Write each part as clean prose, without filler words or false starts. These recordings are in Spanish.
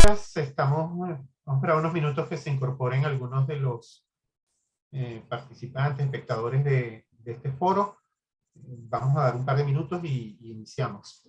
Vamos a esperar unos minutos que se incorporen algunos de los participantes, espectadores de este foro. Vamos a dar un par de minutos y iniciamos.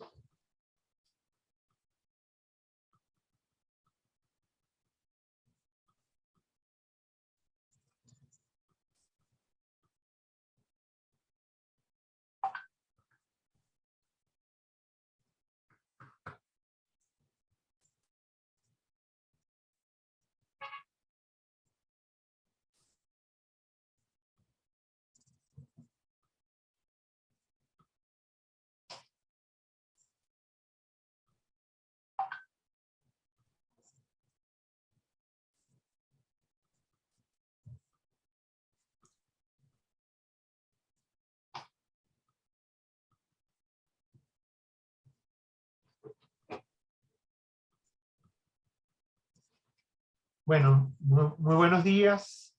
Bueno, muy buenos días.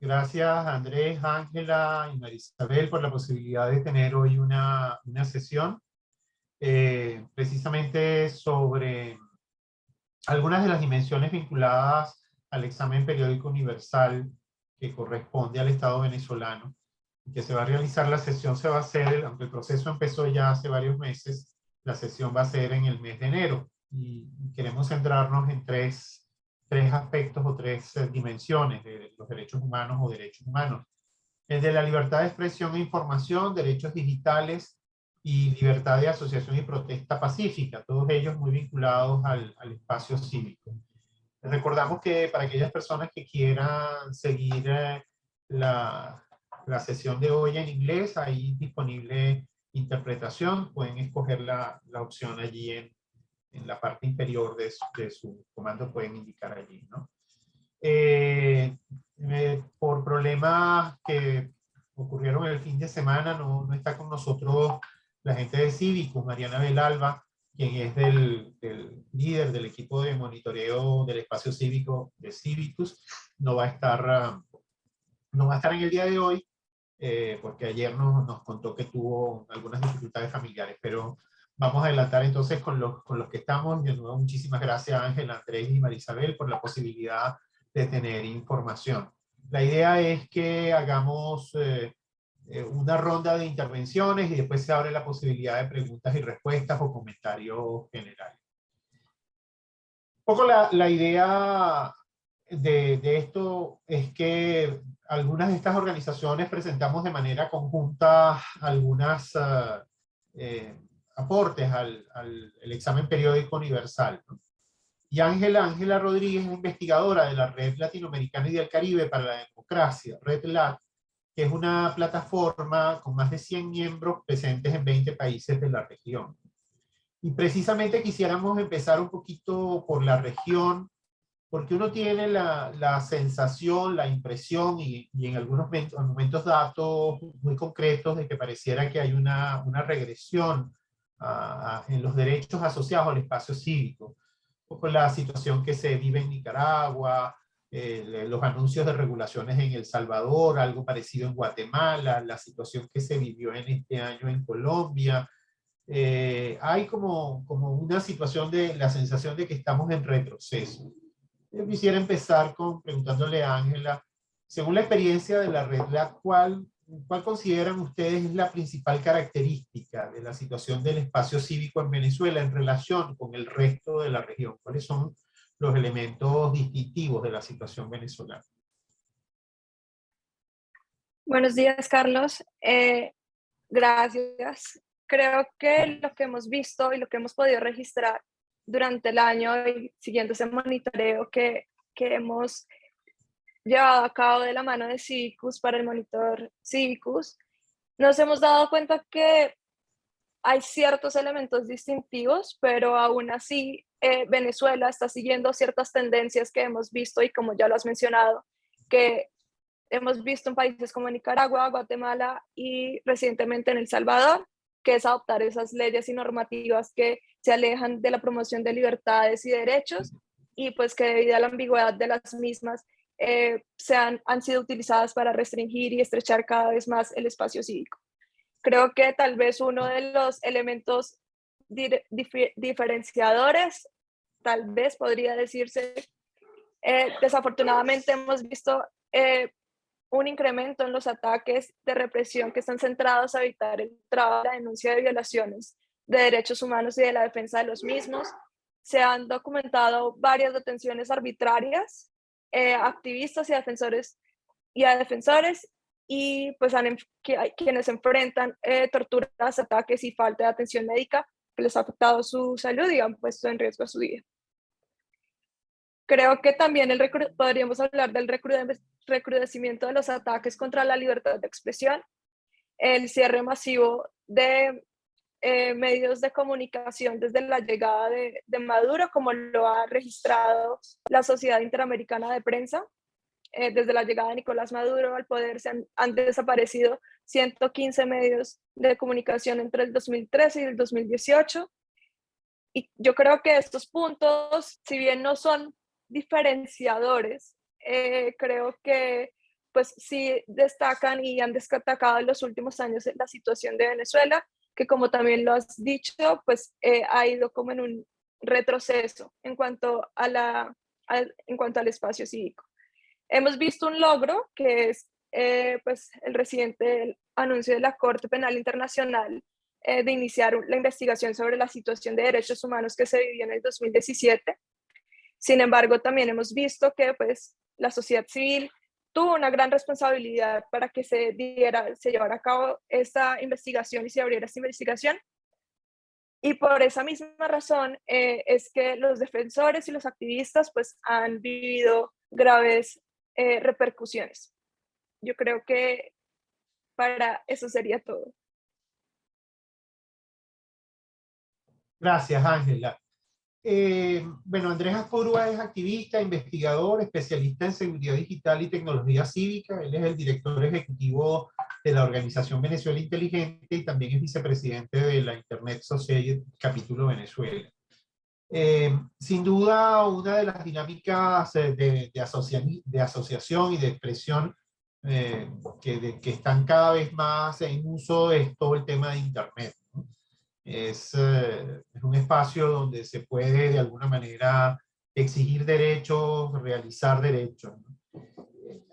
Gracias Andrés, Ángela y Marisabel por la posibilidad de tener hoy una sesión precisamente sobre algunas de las dimensiones vinculadas al examen periódico universal que corresponde al Estado venezolano, que se va a realizar. La sesión se va a hacer, aunque el proceso empezó ya hace varios meses, la sesión va a ser en el mes de enero y queremos centrarnos en tres aspectos o tres dimensiones de los derechos humanos o derechos humanos. El de la libertad de expresión e información, derechos digitales y libertad de asociación y protesta pacífica, todos ellos muy vinculados al espacio cívico. Recordamos que para aquellas personas que quieran seguir la sesión de hoy en inglés, hay disponible interpretación, pueden escoger la opción allí en la parte inferior de su comando, pueden indicar allí, ¿no? Por problemas que ocurrieron el fin de semana, no está con nosotros la gente de Cívicus, Mariana Belalba, quien es del líder del equipo de monitoreo del espacio cívico de Cívicus. No va a estar en el día de hoy, porque ayer nos contó que tuvo algunas dificultades familiares, pero vamos a adelantar entonces con los que estamos. De nuevo, muchísimas gracias Ángela, Andrés y Marisabel por la posibilidad de tener información. La idea es que hagamos una ronda de intervenciones y después se abre la posibilidad de preguntas y respuestas o comentarios generales. Un poco la idea de esto es que algunas de estas organizaciones presentamos de manera conjunta algunas aportes al examen periódico universal, ¿no? Y Ángela Rodríguez es investigadora de la Red Latinoamericana y del Caribe para la Democracia, RedLat, que es una plataforma con más de 100 miembros presentes en 20 países de la región. Y precisamente quisiéramos empezar un poquito por la región, porque uno tiene la sensación, la impresión y en algunos momentos datos muy concretos de que pareciera que hay una regresión en los derechos asociados al espacio cívico. Un poco la situación que se vive en Nicaragua, los anuncios de regulaciones en El Salvador, algo parecido en Guatemala, la situación que se vivió en este año en Colombia. Hay como una situación de la sensación de que estamos en retroceso. Yo quisiera empezar preguntándole a Ángela, según la experiencia de la red, ¿cuál consideran ustedes la principal característica de la situación del espacio cívico en Venezuela en relación con el resto de la región? ¿Cuáles son los elementos distintivos de la situación venezolana? Buenos días, Carlos. Gracias. Creo que lo que hemos visto y lo que hemos podido registrar durante el año y siguiendo ese monitoreo que hemos llevado a cabo de la mano de Cívicus para el monitor Cívicus, nos hemos dado cuenta que hay ciertos elementos distintivos, pero aún así Venezuela está siguiendo ciertas tendencias que hemos visto y como ya lo has mencionado, que hemos visto en países como Nicaragua, Guatemala y recientemente en El Salvador, que es adoptar esas leyes y normativas que se alejan de la promoción de libertades y derechos y pues que debido a la ambigüedad de las mismas han sido utilizadas para restringir y estrechar cada vez más el espacio cívico. Creo que tal vez uno de los elementos diferenciadores tal vez podría decirse. Desafortunadamente hemos visto un incremento en los ataques de represión que están centrados a evitar el trabajo, la denuncia de violaciones de derechos humanos y de la defensa de los mismos. Se han documentado varias detenciones arbitrarias, activistas y a defensores, y pues hay quienes enfrentan torturas, ataques y falta de atención médica que les ha afectado su salud y han puesto en riesgo su vida. Creo que también podríamos hablar del recrudecimiento de los ataques contra la libertad de expresión, el cierre masivo de medios de comunicación desde la llegada de Maduro, como lo ha registrado la Sociedad Interamericana de Prensa. Desde la llegada de Nicolás Maduro al poder han desaparecido 115 medios de comunicación entre el 2013 y el 2018. Y yo creo que estos puntos, si bien no son diferenciadores, creo que pues sí destacan y han destacado en los últimos años la situación de Venezuela, que como también lo has dicho, pues ha ido como en un retroceso en cuanto en cuanto al espacio cívico. Hemos visto un logro que es pues el reciente anuncio de la Corte Penal Internacional de iniciar la investigación sobre la situación de derechos humanos que se vivió en el 2017. Sin embargo, también hemos visto que pues, la sociedad civil tuvo una gran responsabilidad para que se llevara a cabo esta investigación y se abriera esta investigación. Y por esa misma razón es que los defensores y los activistas pues, han vivido graves repercusiones. Yo creo que para eso sería todo. Gracias, Ángela. Bueno, Andrés Aspurúa es activista, investigador, especialista en seguridad digital y tecnología cívica. Él es el director ejecutivo de la organización Venezuela Inteligente y también es vicepresidente de la Internet Society Capítulo Venezuela. Sin duda, una de las dinámicas de asociación y de expresión que están cada vez más en uso es todo el tema de Internet, ¿no? Es un espacio donde se puede de alguna manera exigir derechos, realizar derechos, ¿no?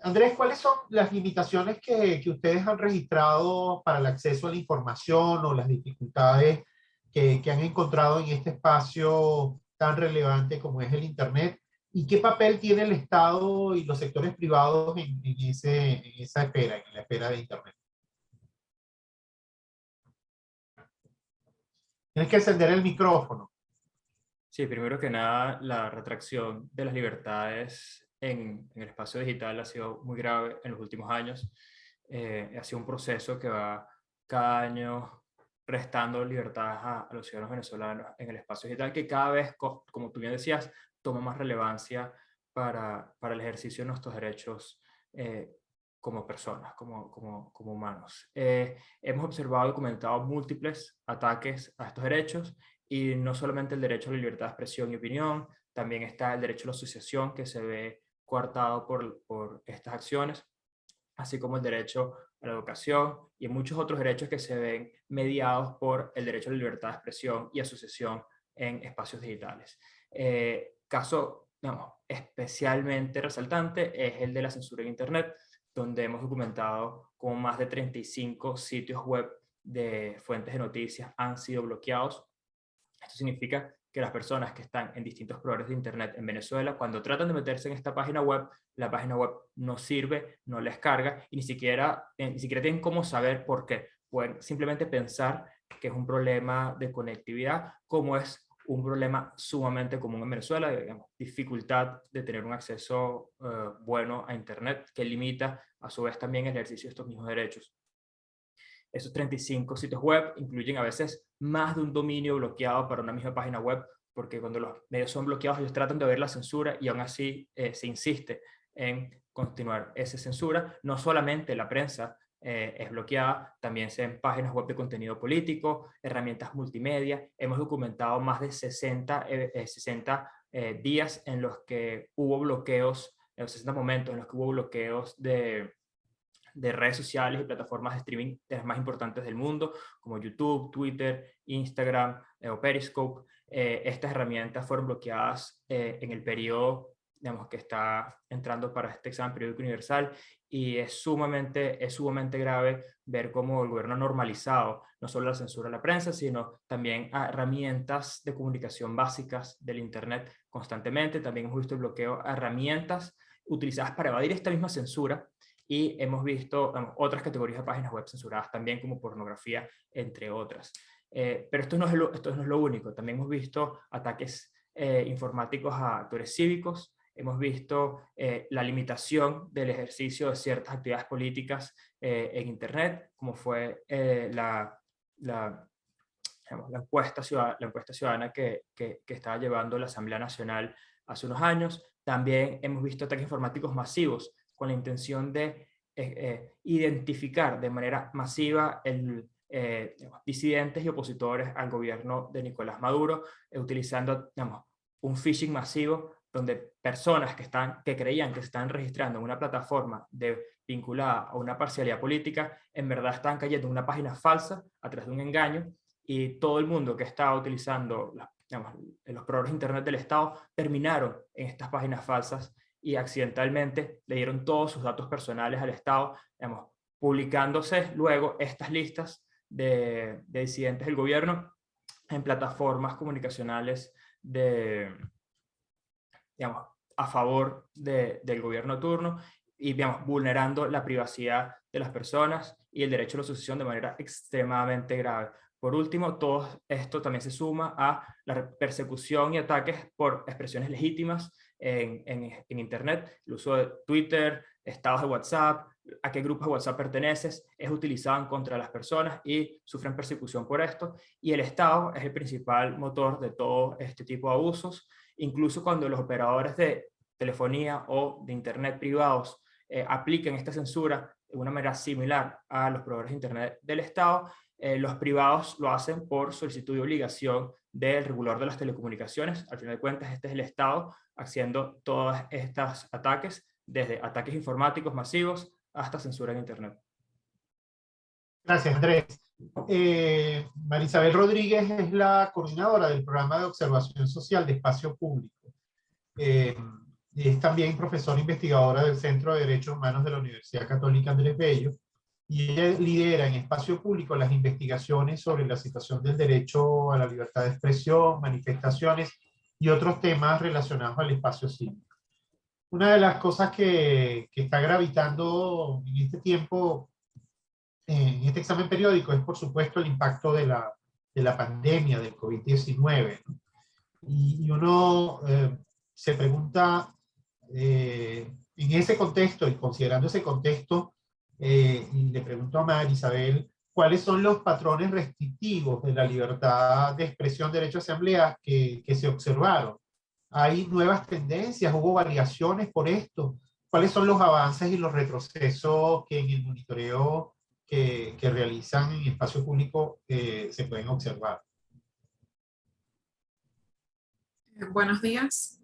Andrés, ¿cuáles son las limitaciones que ustedes han registrado para el acceso a la información o las dificultades que han encontrado en este espacio tan relevante como es el Internet? ¿Y qué papel tiene el Estado y los sectores privados en esa esfera, en la esfera de Internet? Tienes que encender el micrófono. Sí, primero que nada, la retracción de las libertades en el espacio digital ha sido muy grave en los últimos años. Ha sido un proceso que va cada año restando libertades a los ciudadanos venezolanos en el espacio digital, que cada vez, como tú bien decías, toma más relevancia para el ejercicio de nuestros derechos como personas, como humanos. Hemos observado y documentado múltiples ataques a estos derechos, y no solamente el derecho a la libertad de expresión y opinión, también está el derecho a la asociación, que se ve coartado por estas acciones, así como el derecho a la educación y muchos otros derechos que se ven mediados por el derecho a la libertad de expresión y asociación en espacios digitales. Caso, digamos, especialmente resaltante es el de la censura en Internet, donde hemos documentado como más de 35 sitios web de fuentes de noticias han sido bloqueados. Esto significa que las personas que están en distintos proveedores de Internet en Venezuela, cuando tratan de meterse en esta página web, la página web no sirve, no les carga y ni siquiera tienen cómo saber por qué. Pueden simplemente pensar que es un problema de conectividad, como es un problema sumamente común en Venezuela, digamos, dificultad de tener un acceso bueno a Internet, que limita a su vez también el ejercicio de estos mismos derechos. Esos 35 sitios web incluyen a veces más de un dominio bloqueado para una misma página web, porque cuando los medios son bloqueados ellos tratan de ver la censura y aún así se insiste en continuar esa censura. No solamente la prensa es bloqueada, también se ven páginas web de contenido político, herramientas multimedia. Hemos documentado más de 60 días en los que hubo bloqueos, en los 60 momentos en los que hubo bloqueos de de redes sociales y plataformas de streaming de las más importantes del mundo, como YouTube, Twitter, Instagram o Periscope. Estas herramientas fueron bloqueadas en el periodo, digamos, que está entrando para este examen periódico universal, y es sumamente grave ver cómo el gobierno ha normalizado no solo la censura a la prensa, sino también a herramientas de comunicación básicas del Internet constantemente. También hemos visto el bloqueo a herramientas utilizadas para evadir esta misma censura, y hemos visto otras categorías de páginas web censuradas también, como pornografía, entre otras. Pero esto no es lo único. También hemos visto ataques informáticos a actores cívicos. Hemos visto la limitación del ejercicio de ciertas actividades políticas en Internet, como fue la encuesta ciudadana que estaba llevando la Asamblea Nacional hace unos años. También hemos visto ataques informáticos masivos con la intención de identificar de manera masiva disidentes y opositores al gobierno de Nicolás Maduro, utilizando un phishing masivo, donde personas que creían que se están registrando en una plataforma vinculada a una parcialidad política, en verdad están cayendo en una página falsa a través de un engaño, y todo el mundo que estaba utilizando los proveedores de Internet del Estado terminaron en estas páginas falsas y accidentalmente le dieron todos sus datos personales al Estado, publicándose luego estas listas de disidentes del gobierno en plataformas comunicacionales a favor del gobierno de turno, y vulnerando la privacidad de las personas y el derecho a la asociación de manera extremadamente grave. Por último, todo esto también se suma a la persecución y ataques por expresiones legítimas en Internet. El uso de Twitter, estados de WhatsApp, a qué grupos de WhatsApp perteneces, es utilizado en contra de las personas y sufren persecución por esto. Y el Estado es el principal motor de todo este tipo de abusos, incluso cuando los operadores de telefonía o de Internet privados apliquen esta censura de una manera similar a los proveedores de Internet del Estado. Los privados lo hacen por solicitud y obligación del regulador de las telecomunicaciones. Al final de cuentas, este es el Estado haciendo todos estos ataques, desde ataques informáticos masivos hasta censura en Internet. Gracias, Andrés. Marisabel Rodríguez es la coordinadora del programa de observación social de Espacio Público. Es también profesora investigadora del Centro de Derechos Humanos de la Universidad Católica Andrés Bello, y ella lidera en Espacio Público las investigaciones sobre la situación del derecho a la libertad de expresión, manifestaciones y otros temas relacionados al espacio cívico. Una de las cosas que está gravitando en este tiempo, en este examen periódico, es por supuesto el impacto de la pandemia del COVID-19. Y uno se pregunta, en ese contexto y considerando ese contexto, y le pregunto a María Isabel, ¿cuáles son los patrones restrictivos de la libertad de expresión, derecho a asamblea que se observaron? ¿Hay nuevas tendencias? ¿Hubo variaciones por esto? ¿Cuáles son los avances y los retrocesos que en el monitoreo que realizan en espacio público se pueden observar? Buenos días.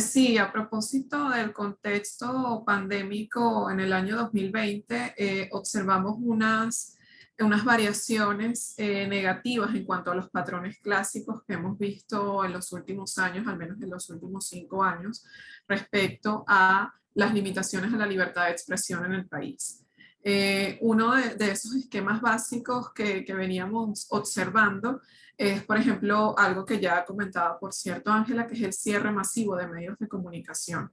Sí, a propósito del contexto pandémico en el año 2020, observamos unas variaciones negativas en cuanto a los patrones clásicos que hemos visto en los últimos años, al menos en los últimos 5 años, respecto a las limitaciones a la libertad de expresión en el país. Uno de esos esquemas básicos que veníamos observando es, por ejemplo, algo que ya comentaba, por cierto, Ángela, que es el cierre masivo de medios de comunicación.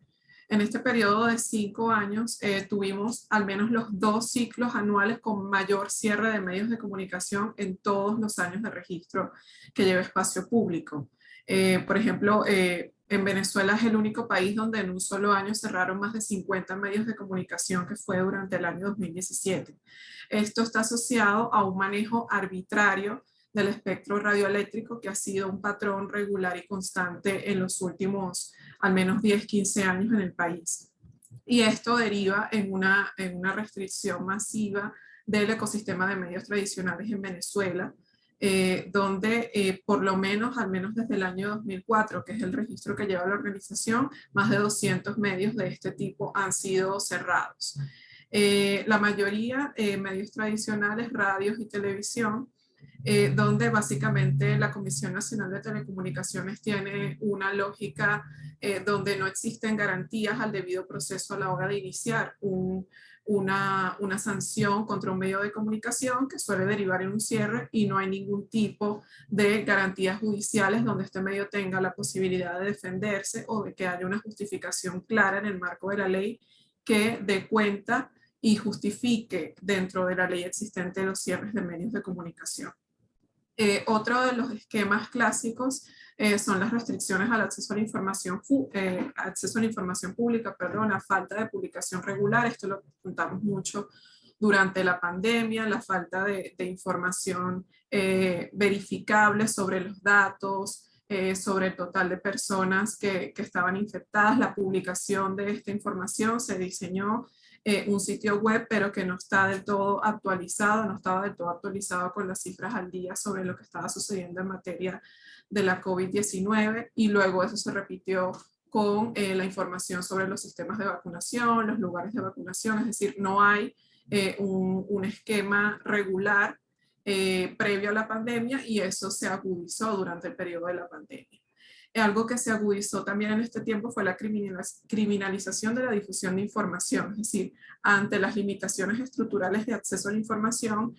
En este periodo de 5 años tuvimos al menos los 2 ciclos anuales con mayor cierre de medios de comunicación en todos los años de registro que lleva Espacio Público. Por ejemplo, en Venezuela es el único país donde en un solo año cerraron más de 50 medios de comunicación, que fue durante el año 2017. Esto está asociado a un manejo arbitrario del espectro radioeléctrico que ha sido un patrón regular y constante en los últimos al menos 10-15 años en el país. Y esto deriva en una restricción masiva del ecosistema de medios tradicionales en Venezuela, donde por lo menos, al menos desde el año 2004, que es el registro que lleva la organización, más de 200 medios de este tipo han sido cerrados. La mayoría medios tradicionales, radios y televisión, donde básicamente la Comisión Nacional de Telecomunicaciones tiene una lógica donde no existen garantías al debido proceso a la hora de iniciar una sanción contra un medio de comunicación que suele derivar en un cierre, y no hay ningún tipo de garantías judiciales donde este medio tenga la posibilidad de defenderse o de que haya una justificación clara en el marco de la ley que dé cuenta y justifique dentro de la ley existente los cierres de medios de comunicación. Otro de los esquemas clásicos son las restricciones al acceso a la información, pública, la falta de publicación regular. Esto lo contamos mucho durante la pandemia, la falta de información verificable sobre los datos, sobre el total de personas que estaban infectadas. La publicación de esta información se diseñó un sitio web, pero que no está del todo actualizado, no estaba del todo actualizado con las cifras al día sobre lo que estaba sucediendo en materia de la COVID-19, y luego eso se repitió con la información sobre los sistemas de vacunación, los lugares de vacunación. Es decir, no hay un esquema regular previo a la pandemia, y eso se agudizó durante el periodo de la pandemia. Algo que se agudizó también en este tiempo fue la criminalización de la difusión de información. Es decir, ante las limitaciones estructurales de acceso a la información,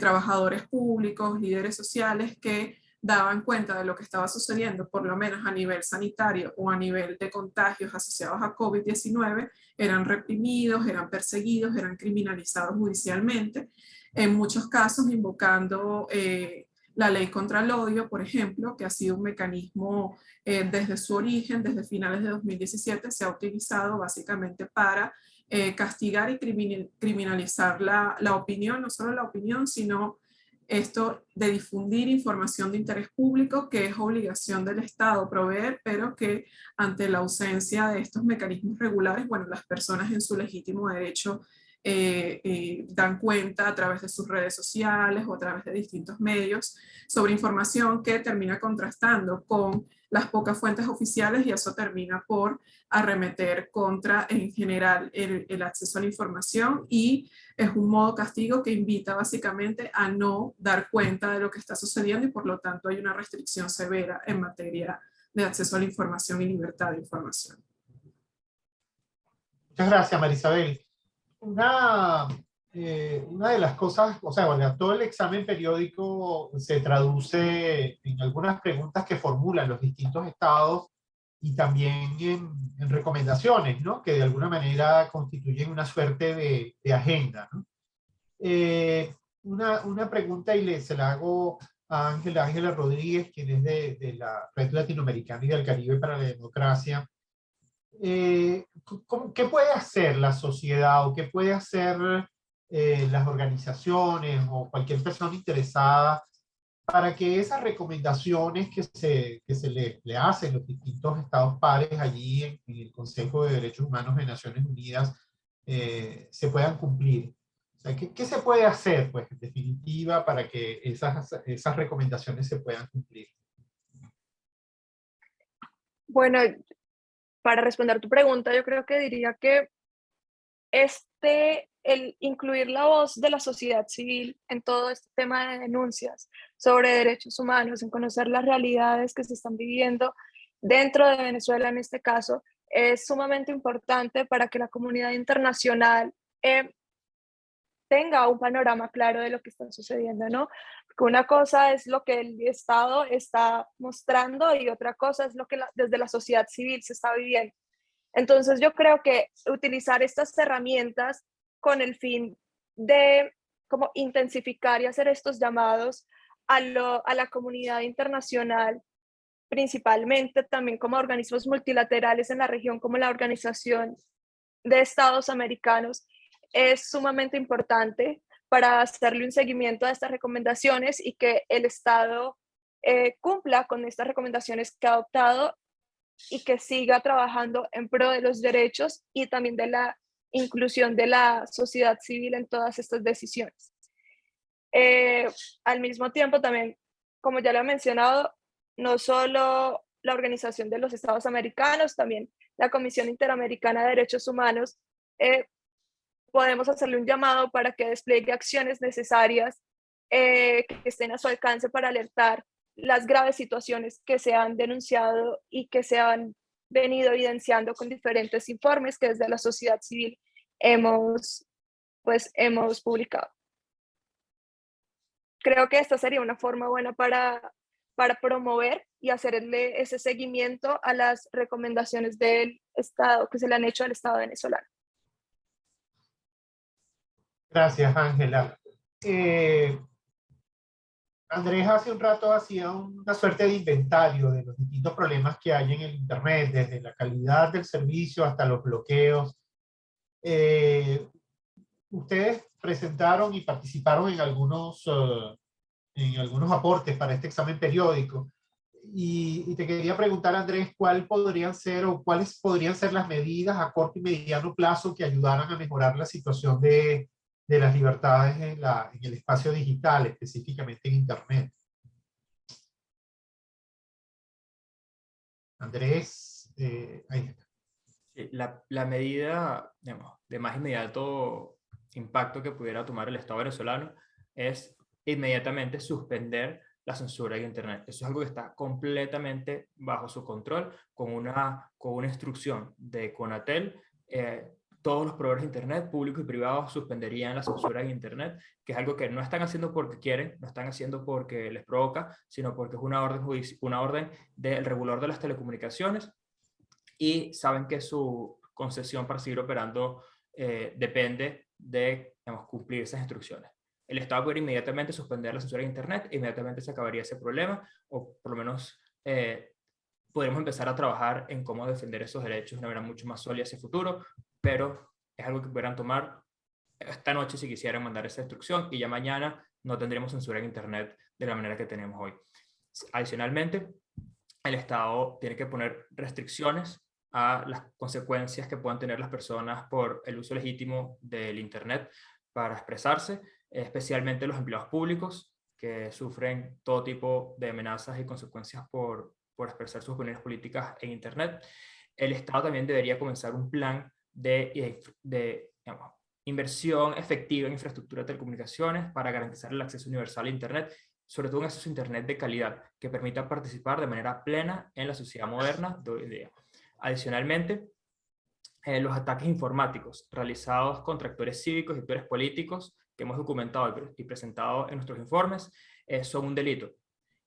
trabajadores públicos, líderes sociales que daban cuenta de lo que estaba sucediendo, por lo menos a nivel sanitario o a nivel de contagios asociados a COVID-19, eran reprimidos, eran perseguidos, eran criminalizados judicialmente, en muchos casos invocando la ley contra el odio, por ejemplo, que ha sido un mecanismo desde su origen, desde finales de 2017, se ha utilizado básicamente para castigar y criminalizar la opinión, no solo la opinión, sino esto de difundir información de interés público, que es obligación del Estado proveer, pero que ante la ausencia de estos mecanismos regulares, bueno, las personas en su legítimo derecho dan cuenta a través de sus redes sociales o a través de distintos medios sobre información que termina contrastando con las pocas fuentes oficiales, y eso termina por arremeter contra, en general, el acceso a la información, y es un modo castigo que invita básicamente a no dar cuenta de lo que está sucediendo, y por lo tanto hay una restricción severa en materia de acceso a la información y libertad de información. Muchas gracias, Marisabel. Una de las cosas, o sea, bueno, todo el examen periódico se traduce en algunas preguntas que formulan los distintos estados, y también en recomendaciones, ¿no? Que de alguna manera constituyen una suerte de agenda, ¿no? Una pregunta, y se la hago a Ángela Rodríguez, quien es de la Red Latinoamericana y del Caribe para la Democracia. ¿Qué puede hacer la sociedad, o qué puede hacer las organizaciones o cualquier persona interesada para que esas recomendaciones que se le hacen los distintos estados pares allí en el Consejo de Derechos Humanos de Naciones Unidas se puedan cumplir? O sea, ¿qué se puede hacer, pues, en definitiva, para que esas recomendaciones se puedan cumplir? Bueno, para responder tu pregunta, yo creo que diría que el incluir la voz de la sociedad civil en todo este tema de denuncias sobre derechos humanos, en conocer las realidades que se están viviendo dentro de Venezuela en este caso, es sumamente importante para que la comunidad internacional tenga un panorama claro de lo que está sucediendo, ¿no? Porque una cosa es lo que el Estado está mostrando, y otra cosa es lo que desde la sociedad civil se está viviendo. Entonces yo creo que utilizar estas herramientas con el fin de como intensificar y hacer estos llamados a la comunidad internacional, principalmente también como organismos multilaterales en la región, como la Organización de Estados Americanos, es sumamente importante para hacerle un seguimiento a estas recomendaciones, y que el Estado cumpla con estas recomendaciones que ha adoptado, y que siga trabajando en pro de los derechos y también de la inclusión de la sociedad civil en todas estas decisiones. Al mismo tiempo también, como ya lo he mencionado, no solo la Organización de los Estados Americanos, también la Comisión Interamericana de Derechos Humanos podemos hacerle un llamado para que despliegue acciones necesarias que estén a su alcance para alertar las graves situaciones que se han denunciado y que se han venido evidenciando con diferentes informes que desde la sociedad civil hemos publicado. Creo que esta sería una forma buena para promover y hacerle ese seguimiento a las recomendaciones del Estado que se le han hecho al Estado venezolano. Gracias, Ángela. Andrés hace un rato hacía una suerte de inventario de los distintos problemas que hay en el Internet, desde la calidad del servicio hasta los bloqueos. Ustedes presentaron y participaron en algunos aportes para este examen periódico. Y te quería preguntar, Andrés, ¿cuáles podrían ser las medidas a corto y mediano plazo que ayudaran a mejorar la situación de las libertades en el espacio digital, específicamente en Internet? Andrés, ahí está. Sí, la medida, digamos, de más inmediato impacto que pudiera tomar el Estado venezolano es inmediatamente suspender la censura de Internet. Eso es algo que está completamente bajo su control, con una instrucción de CONATEL. Todos los proveedores de Internet, públicos y privados, suspenderían la censura en Internet, que es algo que no están haciendo porque quieren, no están haciendo porque les provoca, sino porque es una orden del regulador de las telecomunicaciones, y saben que su concesión para seguir operando depende de, digamos, cumplir esas instrucciones. El Estado puede inmediatamente suspender la censura de Internet, inmediatamente se acabaría ese problema, o por lo menos podremos empezar a trabajar en cómo defender esos derechos de una manera mucho más sólida hacia el futuro, pero es algo que pudieran tomar esta noche si quisieran mandar esa instrucción, y ya mañana no tendremos censura en Internet de la manera que tenemos hoy. Adicionalmente, el Estado tiene que poner restricciones a las consecuencias que puedan tener las personas por el uso legítimo del Internet para expresarse, especialmente los empleados públicos que sufren todo tipo de amenazas y consecuencias por expresar sus opiniones políticas en Internet. El Estado también debería comenzar un plan de digamos, inversión efectiva en infraestructura de telecomunicaciones para garantizar el acceso universal a Internet, sobre todo un acceso a Internet de calidad que permita participar de manera plena en la sociedad moderna de hoy en día. Adicionalmente, los ataques informáticos realizados contra actores cívicos y actores políticos que hemos documentado y presentado en nuestros informes son un delito.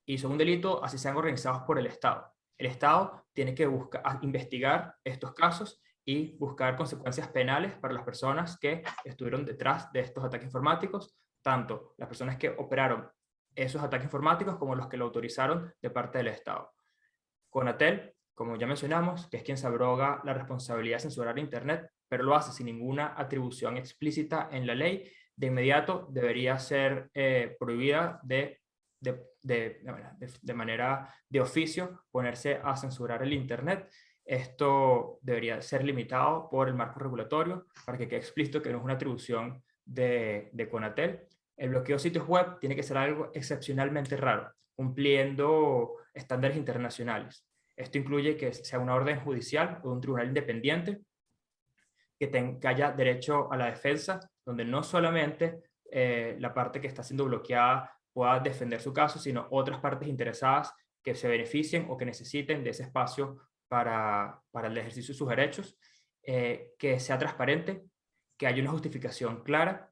Y son un delito así sean organizados por el Estado. El Estado tiene que investigar estos casos y buscar consecuencias penales para las personas que estuvieron detrás de estos ataques informáticos, tanto las personas que operaron esos ataques informáticos como los que lo autorizaron de parte del Estado. CONATEL, como ya mencionamos, que es quien se abroga la responsabilidad de censurar Internet, pero lo hace sin ninguna atribución explícita en la ley, de inmediato debería ser prohibida de manera de oficio ponerse a censurar el Internet. Esto debería ser limitado por el marco regulatorio para que quede explícito que no es una atribución de CONATEL. El bloqueo de sitios web tiene que ser algo excepcionalmente raro, cumpliendo estándares internacionales. Esto incluye que sea una orden judicial o de un tribunal independiente, que haya derecho a la defensa, donde no solamente la parte que está siendo bloqueada pueda defender su caso, sino otras partes interesadas que se beneficien o que necesiten de ese espacio para el ejercicio de sus derechos, que sea transparente, que haya una justificación clara,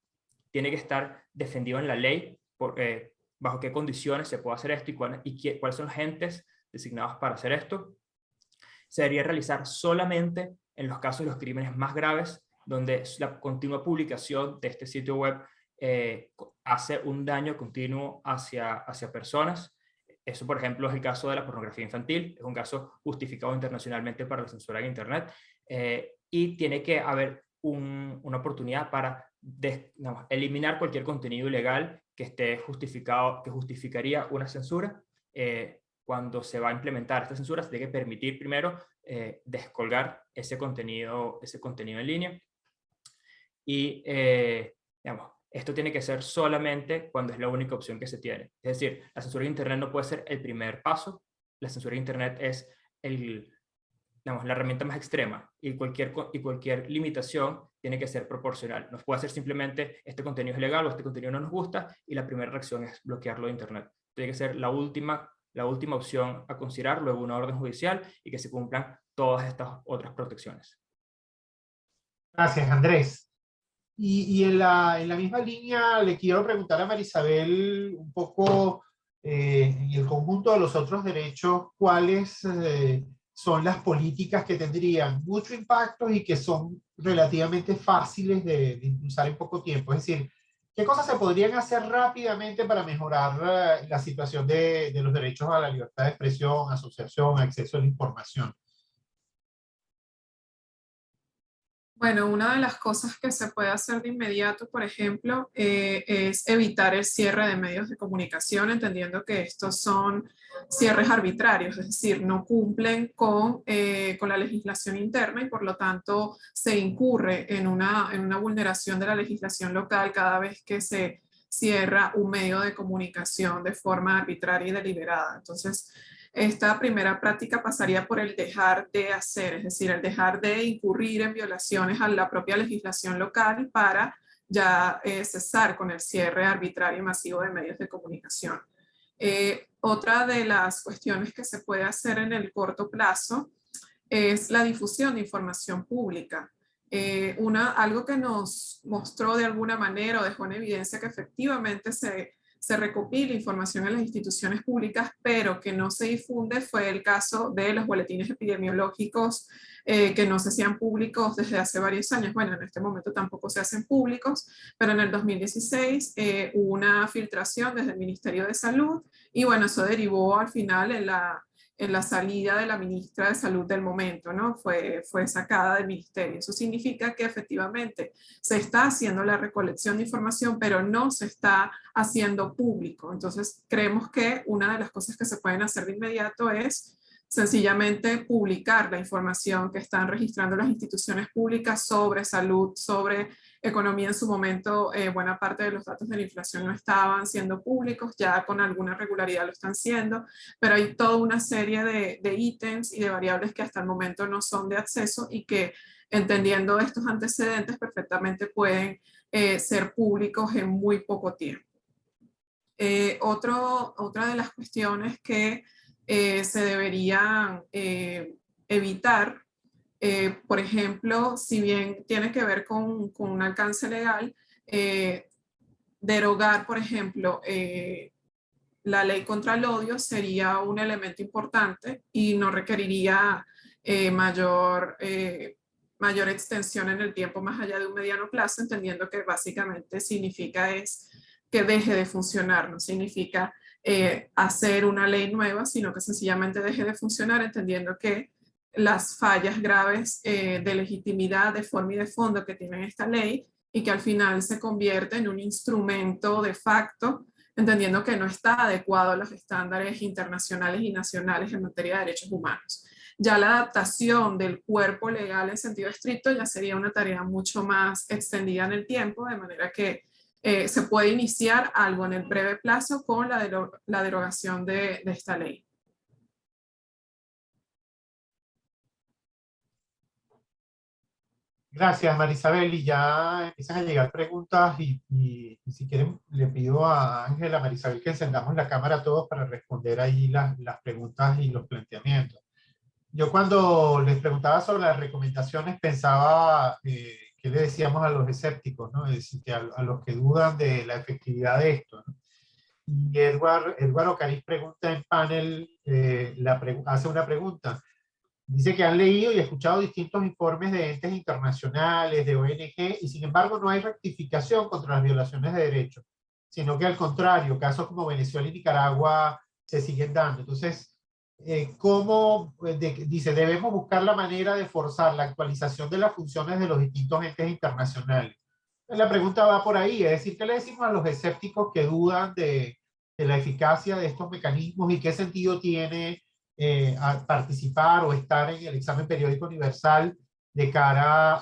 tiene que estar defendido en la ley bajo qué condiciones se puede hacer esto y cuáles son los agentes designados para hacer esto. Se debería realizar solamente en los casos de los crímenes más graves, donde la continua publicación de este sitio web hace un daño continuo hacia personas. Eso, por ejemplo, es el caso de la pornografía infantil, es un caso justificado internacionalmente para la censura en Internet, y tiene que haber una oportunidad para eliminar cualquier contenido ilegal que esté justificado, que justificaría una censura. Cuando se va a implementar esta censura, se tiene que permitir primero descolgar ese contenido en línea. Y esto tiene que ser solamente cuando es la única opción que se tiene. Es decir, la censura de Internet no puede ser el primer paso. La censura de Internet es la herramienta más extrema, y cualquier limitación tiene que ser proporcional. No puede ser simplemente este contenido es legal o este contenido no nos gusta y la primera reacción es bloquearlo de Internet. Tiene que ser la última opción a considerar, luego una orden judicial y que se cumplan todas estas otras protecciones. Gracias, Andrés. Y en la misma línea le quiero preguntar a Marisabel un poco en el conjunto de los otros derechos, ¿cuáles son las políticas que tendrían mucho impacto y que son relativamente fáciles de impulsar en poco tiempo? Es decir, ¿qué cosas se podrían hacer rápidamente para mejorar la situación de los derechos a la libertad de expresión, asociación, acceso a la información? Bueno, una de las cosas que se puede hacer de inmediato, por ejemplo, es evitar el cierre de medios de comunicación, entendiendo que estos son cierres arbitrarios, es decir, no cumplen con la legislación interna y por lo tanto se incurre en una vulneración de la legislación local cada vez que se cierra un medio de comunicación de forma arbitraria y deliberada. Entonces, esta primera práctica pasaría por el dejar de hacer, es decir, el dejar de incurrir en violaciones a la propia legislación local para ya cesar con el cierre arbitrario y masivo de medios de comunicación. Otra de las cuestiones que se puede hacer en el corto plazo es la difusión de información pública. Algo que nos mostró de alguna manera o dejó en evidencia que efectivamente se recopila información en las instituciones públicas, pero que no se difunde, fue el caso de los boletines epidemiológicos que no se hacían públicos desde hace varios años. Bueno, en este momento tampoco se hacen públicos, pero en el 2016 hubo una filtración desde el Ministerio de Salud y bueno, eso derivó al final en la salida de la ministra de Salud del momento, ¿no? Fue sacada del ministerio. Eso significa que efectivamente se está haciendo la recolección de información, pero no se está haciendo público. Entonces, creemos que una de las cosas que se pueden hacer de inmediato es sencillamente publicar la información que están registrando las instituciones públicas sobre salud, sobre economía. En su momento, buena parte de los datos de la inflación no estaban siendo públicos, ya con alguna regularidad lo están siendo, pero hay toda una serie de ítems y de variables que hasta el momento no son de acceso y que, entendiendo estos antecedentes, perfectamente pueden ser públicos en muy poco tiempo. Otra de las cuestiones que se deberían evitar, por ejemplo, si bien tiene que ver con un alcance legal, derogar, por ejemplo, la ley contra el odio sería un elemento importante y no requeriría mayor extensión en el tiempo más allá de un mediano plazo, entendiendo que básicamente significa es que deje de funcionar, no significa hacer una ley nueva, sino que sencillamente deje de funcionar, entendiendo que las fallas graves de legitimidad, de forma y de fondo que tiene esta ley y que al final se convierte en un instrumento de facto, entendiendo que no está adecuado a los estándares internacionales y nacionales en materia de derechos humanos. Ya la adaptación del cuerpo legal en sentido estricto ya sería una tarea mucho más extendida en el tiempo, de manera que se puede iniciar algo en el breve plazo con la derogación de esta ley. Gracias, Marisabel. Y ya empiezan a llegar preguntas y si quieren le pido a Ángela, Marisabel, que encendamos la cámara todos para responder ahí las preguntas y los planteamientos. Yo cuando les preguntaba sobre las recomendaciones pensaba qué le decíamos a los escépticos, ¿no? Es decir, que a los que dudan de la efectividad de esto, ¿no? Y Edward Ocariz pregunta en panel, hace una pregunta. Dice que han leído y escuchado distintos informes de entes internacionales, de ONG, y sin embargo no hay rectificación contra las violaciones de derechos, sino que al contrario, casos como Venezuela y Nicaragua se siguen dando. Entonces, ¿cómo, dice, debemos buscar la manera de forzar la actualización de las funciones de los distintos entes internacionales? La pregunta va por ahí, es decir, ¿qué le decimos a los escépticos que dudan de la eficacia de estos mecanismos y qué sentido tiene a participar o estar en el examen periódico universal de cara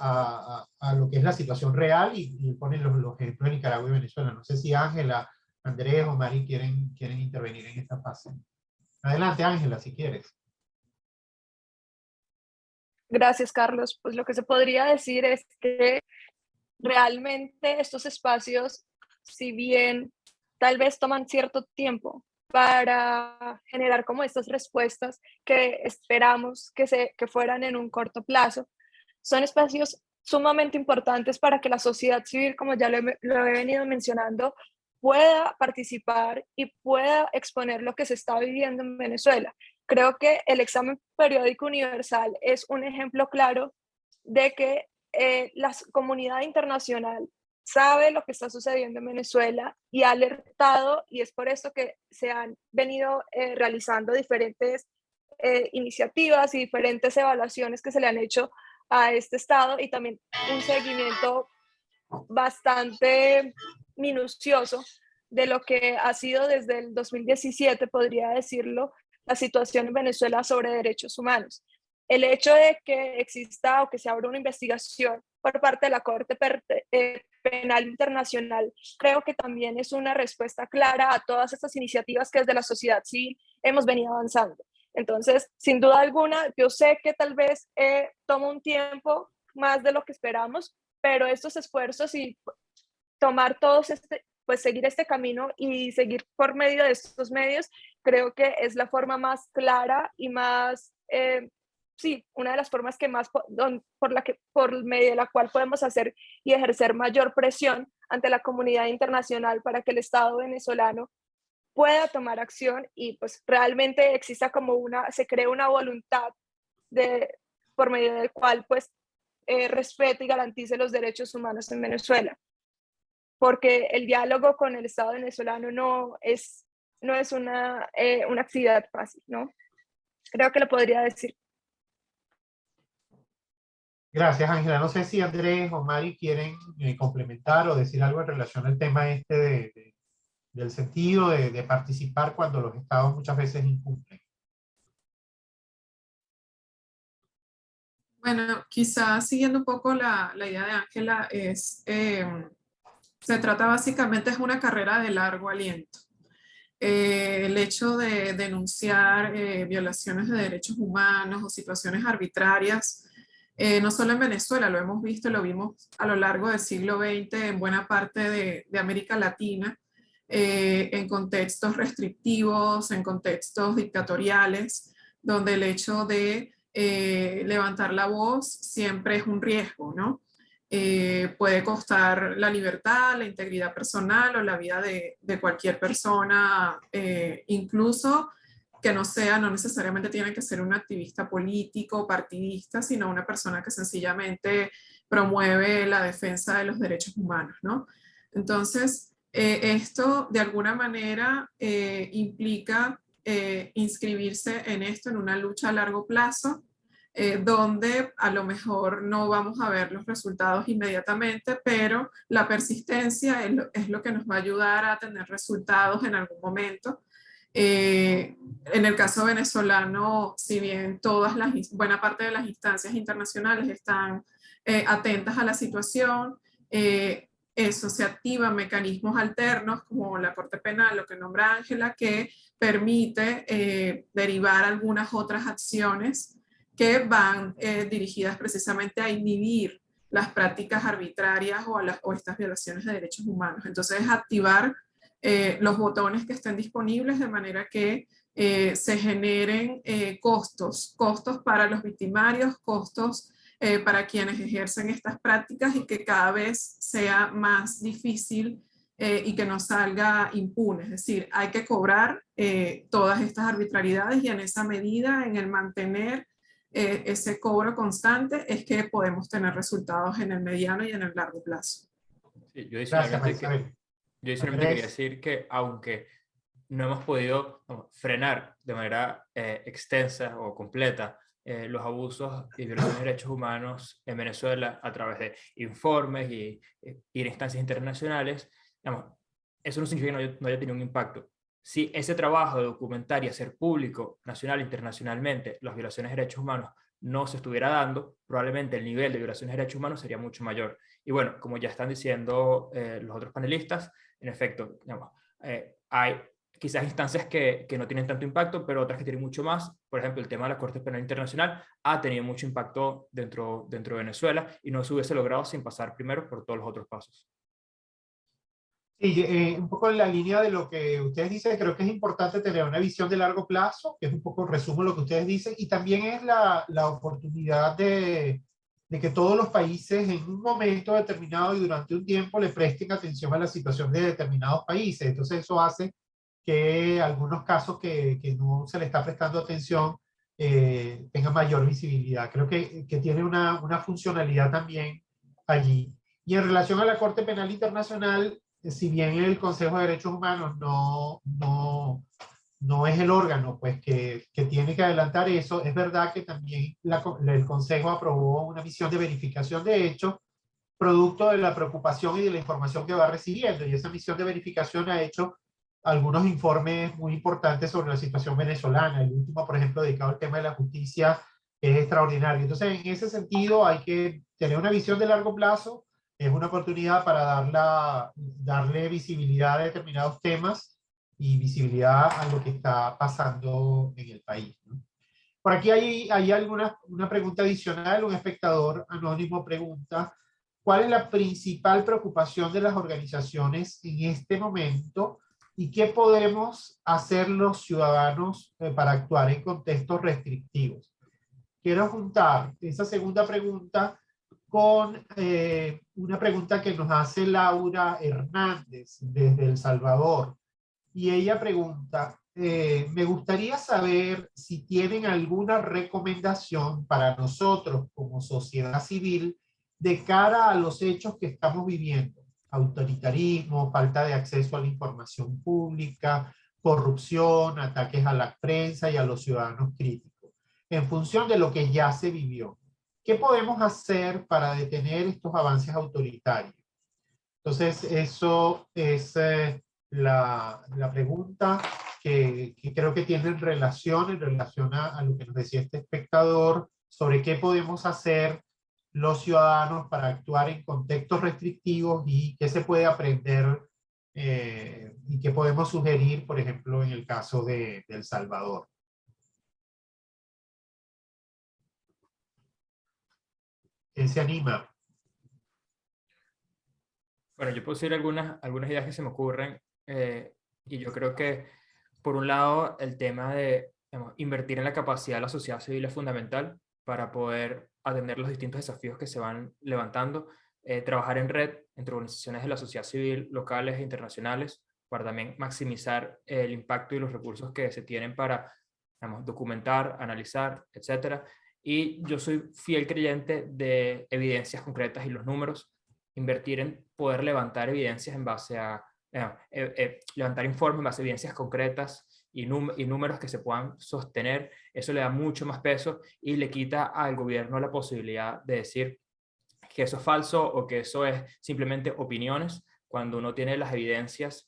a lo que es la situación real y ponen los ejemplos de Nicaragua y Venezuela? No sé si Ángela, Andrés o Mari quieren intervenir en esta fase. Adelante, Ángela, si quieres. Gracias, Carlos. Pues lo que se podría decir es que realmente estos espacios, si bien tal vez toman cierto tiempo para generar como estas respuestas que esperamos que fueran en un corto plazo, son espacios sumamente importantes para que la sociedad civil, como ya lo he venido mencionando, pueda participar y pueda exponer lo que se está viviendo en Venezuela. Creo que el examen periódico universal es un ejemplo claro de que la comunidad internacional sabe lo que está sucediendo en Venezuela y ha alertado, y es por esto que se han venido realizando diferentes iniciativas y diferentes evaluaciones que se le han hecho a este estado, y también un seguimiento bastante minucioso de lo que ha sido desde el 2017, podría decirlo, la situación en Venezuela sobre derechos humanos. El hecho de que exista o que se abra una investigación por parte de la Corte Penal Internacional, creo que también es una respuesta clara a todas estas iniciativas que desde la sociedad civil hemos venido avanzando. Entonces, sin duda alguna, yo sé que tal vez toma un tiempo más de lo que esperamos, pero estos esfuerzos y tomar pues seguir este camino y seguir por medio de estos medios, creo que es la forma más clara y más, sí, una de las formas que más, por medio de la cual podemos hacer y ejercer mayor presión ante la comunidad internacional para que el Estado venezolano pueda tomar acción y pues realmente exista como se cree una voluntad por medio del cual pues respete y garantice los derechos humanos en Venezuela. Porque el diálogo con el Estado venezolano no es una actividad fácil, ¿no? Creo que lo podría decir. Gracias, Ángela. No sé si Andrés o Mari quieren complementar o decir algo en relación al tema del sentido de participar cuando los estados muchas veces incumplen. Bueno, quizás siguiendo un poco la idea de Ángela, se trata básicamente es una carrera de largo aliento. El hecho de denunciar violaciones de derechos humanos o situaciones arbitrarias, no solo en Venezuela, lo hemos visto, lo vimos a lo largo del siglo XX en buena parte de América Latina, en contextos restrictivos, en contextos dictatoriales, donde el hecho de levantar la voz siempre es un riesgo, ¿no? Puede costar la libertad, la integridad personal o la vida de cualquier persona, incluso que no necesariamente tiene que ser un activista político o partidista, sino una persona que sencillamente promueve la defensa de los derechos humanos, ¿no? Entonces, esto de alguna manera implica inscribirse en esto, en una lucha a largo plazo, donde a lo mejor no vamos a ver los resultados inmediatamente, pero la persistencia es lo que nos va a ayudar a tener resultados en algún momento. En el caso venezolano, si bien buena parte de las instancias internacionales están atentas a la situación, eso se activan mecanismos alternos como la Corte Penal, lo que nombra Ángela, que permite derivar algunas otras acciones que van dirigidas precisamente a inhibir las prácticas arbitrarias o estas violaciones de derechos humanos. Entonces, activar los botones que estén disponibles de manera que se generen costos para los victimarios, costos para quienes ejercen estas prácticas y que cada vez sea más difícil y que no salga impune. Es decir, hay que cobrar todas estas arbitrariedades y en esa medida, en el mantener ese cobro constante, es que podemos tener resultados en el mediano y en el largo plazo. Sí, yo Gracias, quería decir que aunque no hemos podido frenar de manera extensa o completa los abusos y violaciones de derechos humanos en Venezuela a través de informes y ir a instancias internacionales, digamos, eso no significa que no haya tenido un impacto. Si ese trabajo de documentar y hacer público, nacional e internacionalmente, las violaciones de derechos humanos no se estuviera dando, probablemente el nivel de violaciones de derechos humanos sería mucho mayor. Y bueno, como ya están diciendo los otros panelistas, en efecto, digamos, hay quizás instancias que no tienen tanto impacto, pero otras que tienen mucho más. Por ejemplo, el tema de la Corte Penal Internacional ha tenido mucho impacto dentro de Venezuela y no se hubiese logrado sin pasar primero por todos los otros pasos. Sí, un poco en la línea de lo que ustedes dicen, creo que es importante tener una visión de largo plazo, que es un poco resumo lo que ustedes dicen, y también es la oportunidad de que todos los países en un momento determinado y durante un tiempo le presten atención a la situación de determinados países. Entonces eso hace que algunos casos que no se le está prestando atención tengan mayor visibilidad. Creo que tiene una funcionalidad también allí. Y en relación a la Corte Penal Internacional, si bien el Consejo de Derechos Humanos no es el órgano pues, que tiene que adelantar eso, es verdad que también el Consejo aprobó una misión de verificación de hechos producto de la preocupación y de la información que va recibiendo. Y esa misión de verificación ha hecho algunos informes muy importantes sobre la situación venezolana. El último, por ejemplo, dedicado al tema de la justicia, es extraordinario. Entonces, en ese sentido, hay que tener una visión de largo plazo. Es una oportunidad para darle visibilidad a determinados temas y visibilidad a lo que está pasando en el país, ¿no? Por aquí hay una pregunta adicional. Un espectador anónimo pregunta: ¿cuál es la principal preocupación de las organizaciones en este momento y qué podemos hacer los ciudadanos para actuar en contextos restrictivos? Quiero juntar esa segunda pregunta con una pregunta que nos hace Laura Hernández desde El Salvador. Y ella pregunta, me gustaría saber si tienen alguna recomendación para nosotros como sociedad civil de cara a los hechos que estamos viviendo: autoritarismo, falta de acceso a la información pública, corrupción, ataques a la prensa y a los ciudadanos críticos, en función de lo que ya se vivió. ¿Qué podemos hacer para detener estos avances autoritarios? Entonces, eso es la pregunta que creo que tiene en relación a lo que nos decía este espectador sobre qué podemos hacer los ciudadanos para actuar en contextos restrictivos y qué se puede aprender y qué podemos sugerir, por ejemplo, en el caso de El Salvador. ¿Quién se anima? Bueno, yo puedo decir algunas ideas que se me ocurren, y yo creo que, por un lado, el tema de, digamos, invertir en la capacidad de la sociedad civil es fundamental para poder atender los distintos desafíos que se van levantando. Trabajar en red entre organizaciones de la sociedad civil locales e internacionales para también maximizar el impacto y los recursos que se tienen para, digamos, documentar, analizar, etcétera. Y yo soy fiel creyente de evidencias concretas y los números. Invertir en poder levantar evidencias en base a, levantar informes en base a evidencias concretas y números que se puedan sostener. Eso le da mucho más peso y le quita al gobierno la posibilidad de decir que eso es falso o que eso es simplemente opiniones, cuando uno tiene las evidencias.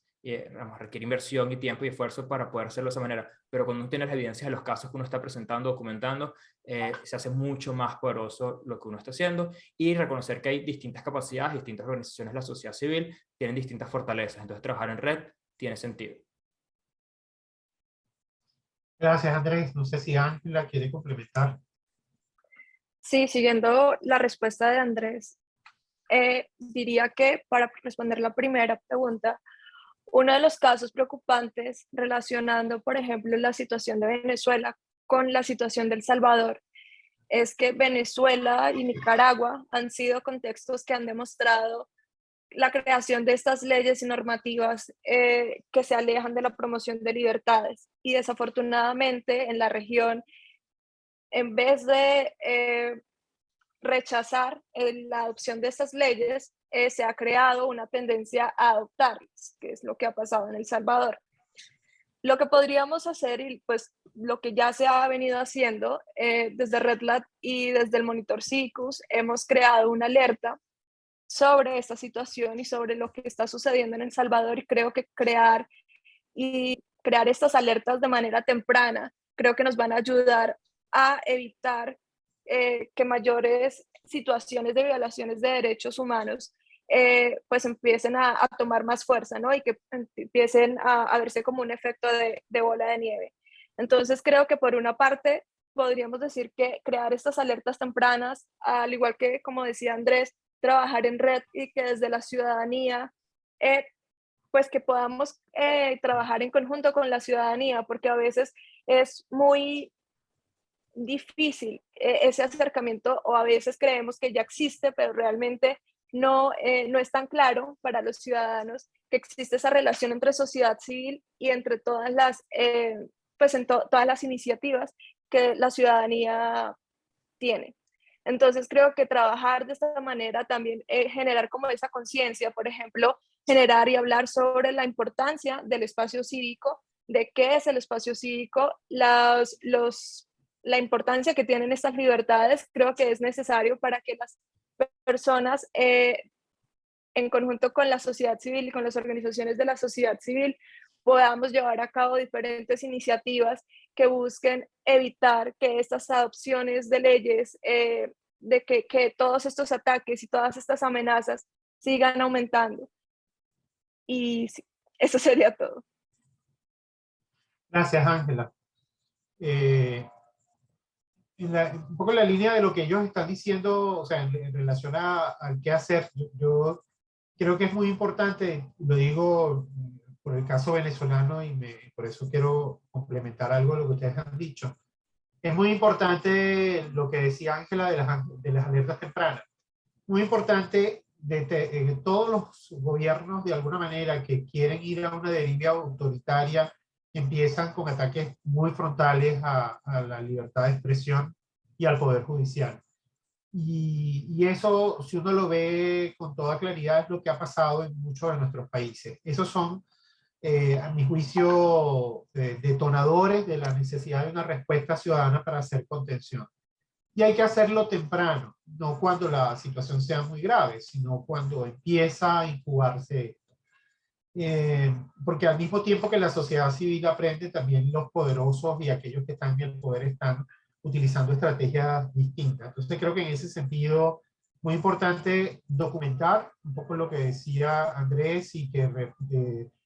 Requiere inversión y tiempo y esfuerzo para poder hacerlo de esa manera, pero cuando uno tiene las evidencias de los casos que uno está presentando, documentando, se hace mucho más poderoso lo que uno está haciendo, y reconocer que hay distintas capacidades, distintas organizaciones de la sociedad civil tienen distintas fortalezas, entonces trabajar en red tiene sentido. Gracias, Andrés. No sé si Ángela quiere complementar. Sí, siguiendo la respuesta de Andrés, diría que para responder la primera pregunta, uno de los casos preocupantes relacionando, por ejemplo, la situación de Venezuela con la situación de El Salvador es que Venezuela y Nicaragua han sido contextos que han demostrado la creación de estas leyes y normativas que se alejan de la promoción de libertades. Y desafortunadamente en la región, en vez de rechazar la adopción de estas leyes, se ha creado una tendencia a adoptarlas, que es lo que ha pasado en El Salvador. Lo que podríamos hacer, y pues lo que ya se ha venido haciendo desde RedLat y desde el Monitor Cicus, hemos creado una alerta sobre esta situación y sobre lo que está sucediendo en El Salvador, y creo que crear estas alertas de manera temprana creo que nos van a ayudar a evitar que mayores situaciones de violaciones de derechos humanos pues empiecen a tomar más fuerza, ¿no? Y que empiecen a verse como un efecto de bola de nieve. Entonces creo que por una parte podríamos decir que crear estas alertas tempranas, al igual que, como decía Andrés, trabajar en red y que desde la ciudadanía, pues que podamos trabajar en conjunto con la ciudadanía, porque a veces es muy difícil ese acercamiento, o a veces creemos que ya existe, pero realmente no es tan claro para los ciudadanos que existe esa relación entre sociedad civil y entre todas las, pues todas las iniciativas que la ciudadanía tiene. Entonces creo que trabajar de esta manera también, generar como esa conciencia, por ejemplo, generar y hablar sobre la importancia del espacio cívico, de qué es el espacio cívico, la importancia que tienen estas libertades, creo que es necesario para que las personas, en conjunto con la sociedad civil y con las organizaciones de la sociedad civil, podamos llevar a cabo diferentes iniciativas que busquen evitar que estas adopciones de leyes, de que todos estos ataques y todas estas amenazas sigan aumentando. Y sí, eso sería todo. Gracias, Ángela. Un poco en la línea de lo que ellos están diciendo, o sea, en relación al qué hacer, yo creo que es muy importante, lo digo por el caso venezolano y por eso quiero complementar algo de lo que ustedes han dicho. Es muy importante lo que decía Ángela de las alertas tempranas. Muy importante todos los gobiernos de alguna manera que quieren ir a una deriva autoritaria empiezan con ataques muy frontales a la libertad de expresión y al Poder Judicial. Y eso, si uno lo ve con toda claridad, es lo que ha pasado en muchos de nuestros países. Esos son, a mi juicio, detonadores de la necesidad de una respuesta ciudadana para hacer contención. Y hay que hacerlo temprano, no cuando la situación sea muy grave, sino cuando empieza a incubarse esto. Porque al mismo tiempo que la sociedad civil aprende, también los poderosos y aquellos que están en el poder están utilizando estrategias distintas. Entonces creo que en ese sentido, muy importante documentar un poco lo que decía Andrés y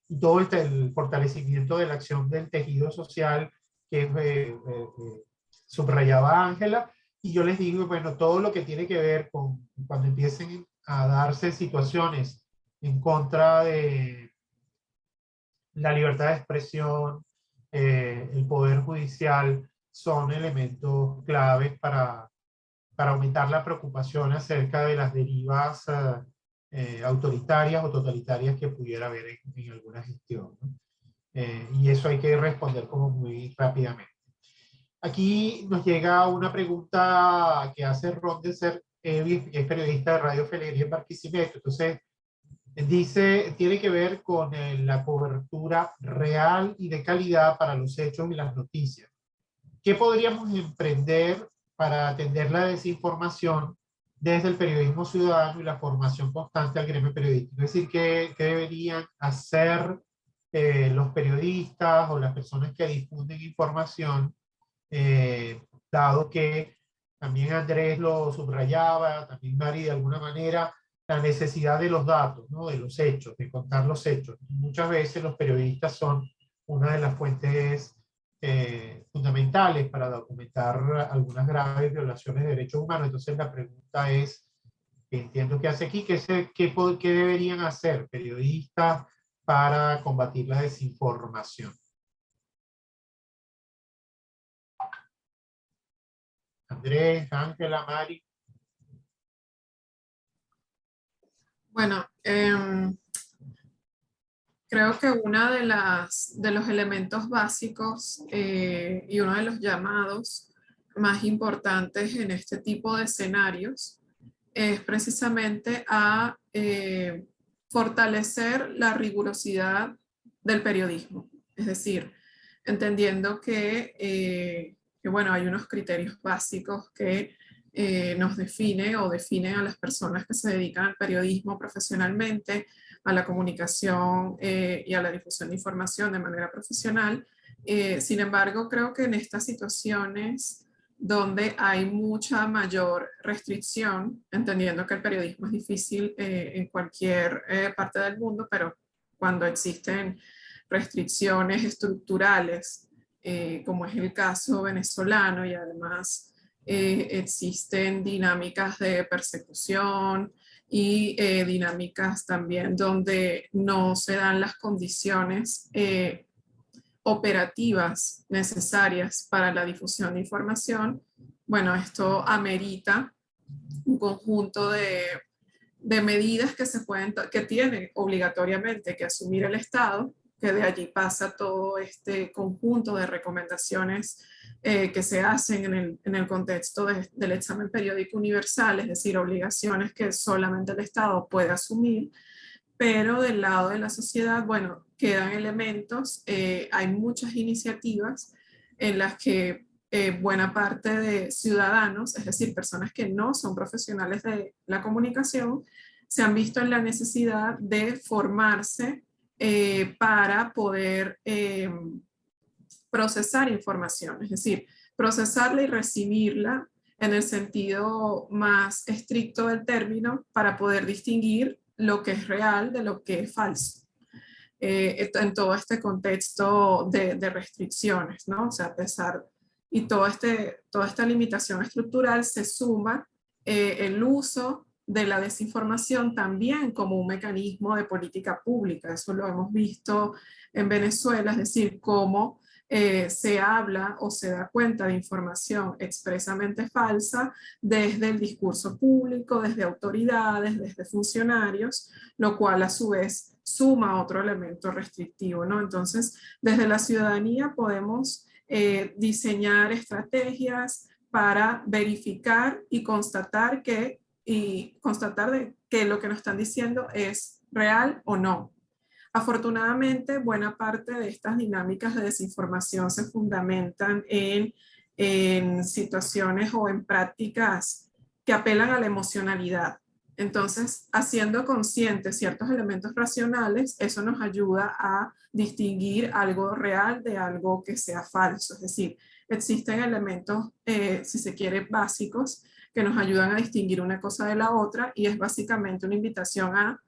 y todo el fortalecimiento de la acción del tejido social que subrayaba Ángela. Y yo les digo, bueno, todo lo que tiene que ver con cuando empiecen a darse situaciones en contra de la libertad de expresión, el poder judicial, son elementos claves para aumentar la preocupación acerca de las derivas autoritarias o totalitarias que pudiera haber en alguna gestión, ¿no? Y eso hay que responder como muy rápidamente. Aquí nos llega una pregunta que hace Ron de Ser, que es periodista de Radio Felegría en Barquisimeto. Entonces, dice, tiene que ver con la cobertura real y de calidad para los hechos y las noticias. ¿Qué podríamos emprender para atender la desinformación desde el periodismo ciudadano y la formación constante al gremio periodístico? Es decir, ¿qué deberían hacer los periodistas o las personas que difunden información, dado que también Andrés lo subrayaba, también Mari de alguna manera, la necesidad de los datos, ¿no? De los hechos, de contar los hechos? Muchas veces los periodistas son una de las fuentes fundamentales para documentar algunas graves violaciones de derechos humanos. Entonces la pregunta es, entiendo que hace aquí, ¿qué deberían hacer periodistas para combatir la desinformación? Andrés, Ángela, Mari. Bueno, creo que una de los elementos básicos y uno de los llamados más importantes en este tipo de escenarios es precisamente a fortalecer la rigurosidad del periodismo. Es decir, entendiendo que bueno, hay unos criterios básicos que nos definen o definen a las personas que se dedican al periodismo profesionalmente, a la comunicación y a la difusión de información de manera profesional. Sin embargo, creo que en estas situaciones donde hay mucha mayor restricción, entendiendo que el periodismo es difícil en cualquier parte del mundo, pero cuando existen restricciones estructurales, como es el caso venezolano, y además existen dinámicas de persecución y dinámicas también donde no se dan las condiciones operativas necesarias para la difusión de información. Bueno, esto amerita un conjunto de medidas que que tiene obligatoriamente que asumir el Estado, que de allí pasa todo este conjunto de recomendaciones que se hacen en el contexto del examen periódico universal, es decir, obligaciones que solamente el Estado puede asumir. Pero del lado de la sociedad, bueno, quedan elementos, hay muchas iniciativas en las que buena parte de ciudadanos, es decir, personas que no son profesionales de la comunicación, se han visto en la necesidad de formarse para poder procesar información, es decir, procesarla y recibirla en el sentido más estricto del término para poder distinguir lo que es real de lo que es falso. En todo este contexto de restricciones, ¿no? O sea, a pesar, y toda esta limitación estructural se suma el uso de la desinformación también como un mecanismo de política pública. Eso lo hemos visto en Venezuela, es decir, cómo se habla o se da cuenta de información expresamente falsa desde el discurso público, desde autoridades, desde funcionarios, lo cual a su vez suma otro elemento restrictivo, ¿no? Entonces, desde la ciudadanía podemos diseñar estrategias para verificar y constatar que lo que nos están diciendo es real o no. Afortunadamente, buena parte de estas dinámicas de desinformación se fundamentan en situaciones o en prácticas que apelan a la emocionalidad. Entonces, haciendo conscientes ciertos elementos racionales, eso nos ayuda a distinguir algo real de algo que sea falso. Es decir, existen elementos, si se quiere, básicos que nos ayudan a distinguir una cosa de la otra, y es básicamente una invitación a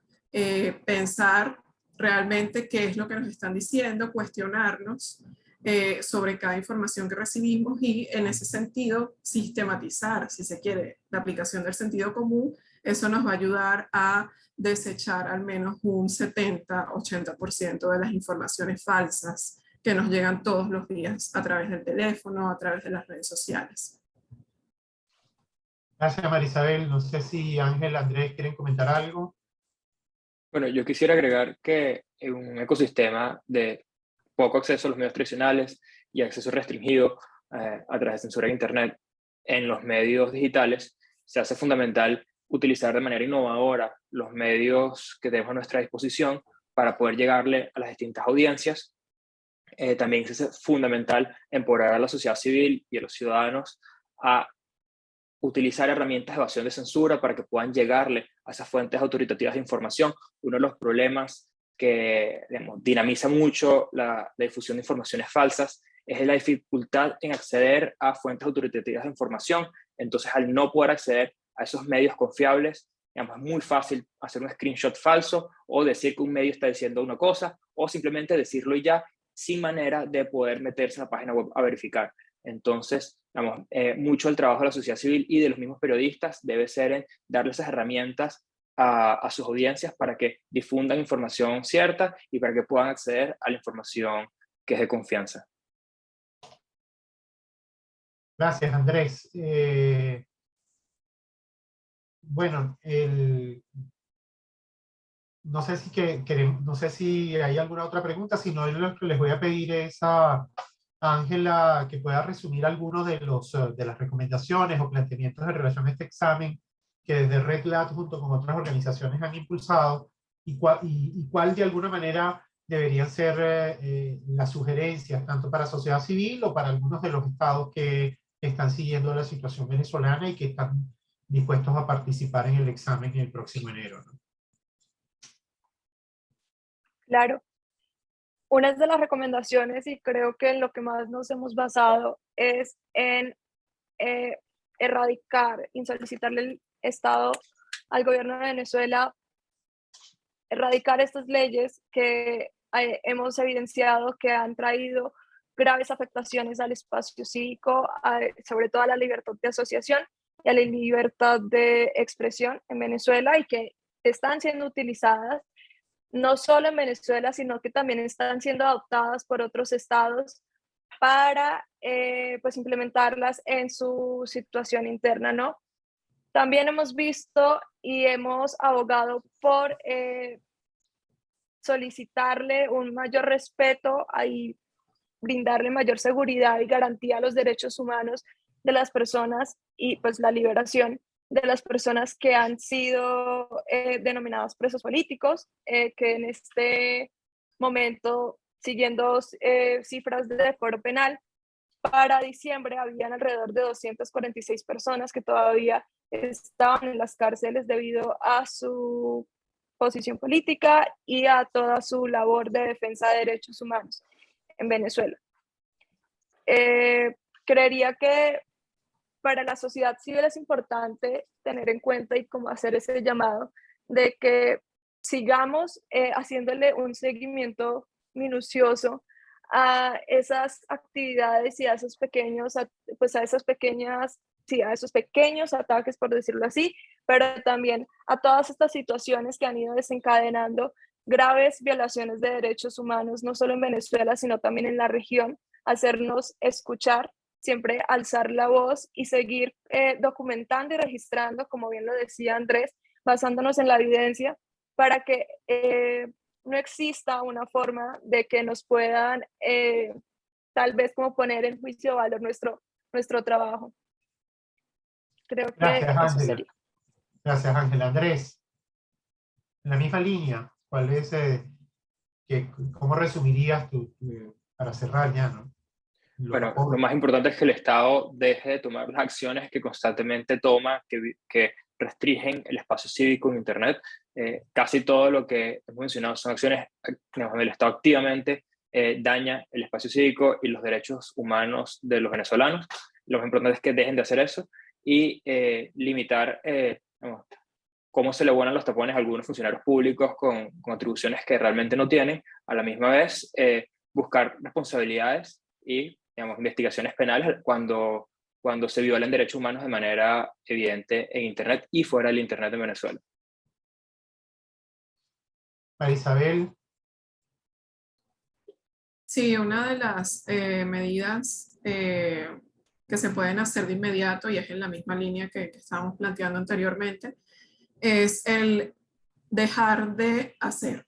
pensar realmente qué es lo que nos están diciendo, cuestionarnos sobre cada información que recibimos y en ese sentido sistematizar, si se quiere, la aplicación del sentido común. Eso nos va a ayudar a desechar al menos un 70-80% de las informaciones falsas que nos llegan todos los días a través del teléfono, a través de las redes sociales. Gracias, Marisabel. No sé si Ángel, Andrés quieren comentar algo. Bueno, yo quisiera agregar que en un ecosistema de poco acceso a los medios tradicionales y acceso restringido a través de censura de Internet en los medios digitales, se hace fundamental utilizar de manera innovadora los medios que tenemos a nuestra disposición para poder llegarle a las distintas audiencias. También se hace fundamental empoderar a la sociedad civil y a los ciudadanos a utilizar herramientas de evasión de censura para que puedan llegarle a esas fuentes autoritativas de información. Uno de los problemas que dinamiza mucho la difusión de informaciones falsas es la dificultad en acceder a fuentes autoritativas de información. Entonces, al no poder acceder a esos medios confiables, es muy fácil hacer un screenshot falso o decir que un medio está diciendo una cosa, o simplemente decirlo y ya, sin manera de poder meterse en la página web a verificar. Entonces, mucho del trabajo de la sociedad civil y de los mismos periodistas debe ser en darle esas herramientas a sus audiencias para que difundan información cierta y para que puedan acceder a la información que es de confianza. Gracias, Andrés. Bueno, no sé no sé si hay alguna otra pregunta, si no, lo que les voy a pedir es a Ángela que pueda resumir algunos de las recomendaciones o planteamientos en relación a este examen que desde Red Lat junto con otras organizaciones han impulsado y cuál de alguna manera deberían ser las sugerencias tanto para sociedad civil o para algunos de los estados que están siguiendo la situación venezolana y que están dispuestos a participar en el examen el próximo enero, ¿no? Claro. Una de las recomendaciones, y creo que en lo que más nos hemos basado, es en erradicar y solicitarle al Estado, al gobierno de Venezuela, erradicar estas leyes que hemos evidenciado que han traído graves afectaciones al espacio cívico, sobre todo a la libertad de asociación y a la libertad de expresión en Venezuela, y que están siendo utilizadas no solo en Venezuela, sino que también están siendo adoptadas por otros estados para pues implementarlas en su situación interna, ¿no? También hemos visto y hemos abogado por solicitarle un mayor respeto y brindarle mayor seguridad y garantía a los derechos humanos de las personas, y pues la liberación de las personas que han sido denominados presos políticos, que en este momento, siguiendo cifras de Foro Penal, para diciembre habían alrededor de 246 personas que todavía estaban en las cárceles debido a su posición política y a toda su labor de defensa de derechos humanos en Venezuela. Creería que para la sociedad civil es importante tener en cuenta y como hacer ese llamado de que sigamos haciéndole un seguimiento minucioso a esas actividades y a esos pequeños, pues a esas pequeñas, sí, a esos pequeños ataques, por decirlo así, pero también a todas estas situaciones que han ido desencadenando graves violaciones de derechos humanos, no solo en Venezuela, sino también en la región, hacernos escuchar, siempre alzar la voz y seguir documentando y registrando, como bien lo decía Andrés, basándonos en la evidencia, para que no exista una forma de que nos puedan tal vez como poner en juicio de valor nuestro trabajo. Creo que Gracias, eso Ángela. sería. Gracias, Ángela. Andrés, en la misma línea, ¿cuál es, cómo resumirías para cerrar ya, ¿no? Bueno, lo más importante es que el Estado deje de tomar las acciones que constantemente toma, que restringen el espacio cívico en Internet. Casi todo lo que hemos mencionado son acciones donde el Estado activamente daña el espacio cívico y los derechos humanos de los venezolanos. Lo más importante es que dejen de hacer eso y limitar cómo se le abonan los tapones a algunos funcionarios públicos con atribuciones que realmente no tienen. A la misma vez, buscar responsabilidades y investigaciones penales cuando se violen derechos humanos de manera evidente en Internet y fuera del Internet de Venezuela. Para Isabel. Sí, una de las medidas que se pueden hacer de inmediato, y es en la misma línea que estábamos planteando anteriormente, es el dejar de hacer,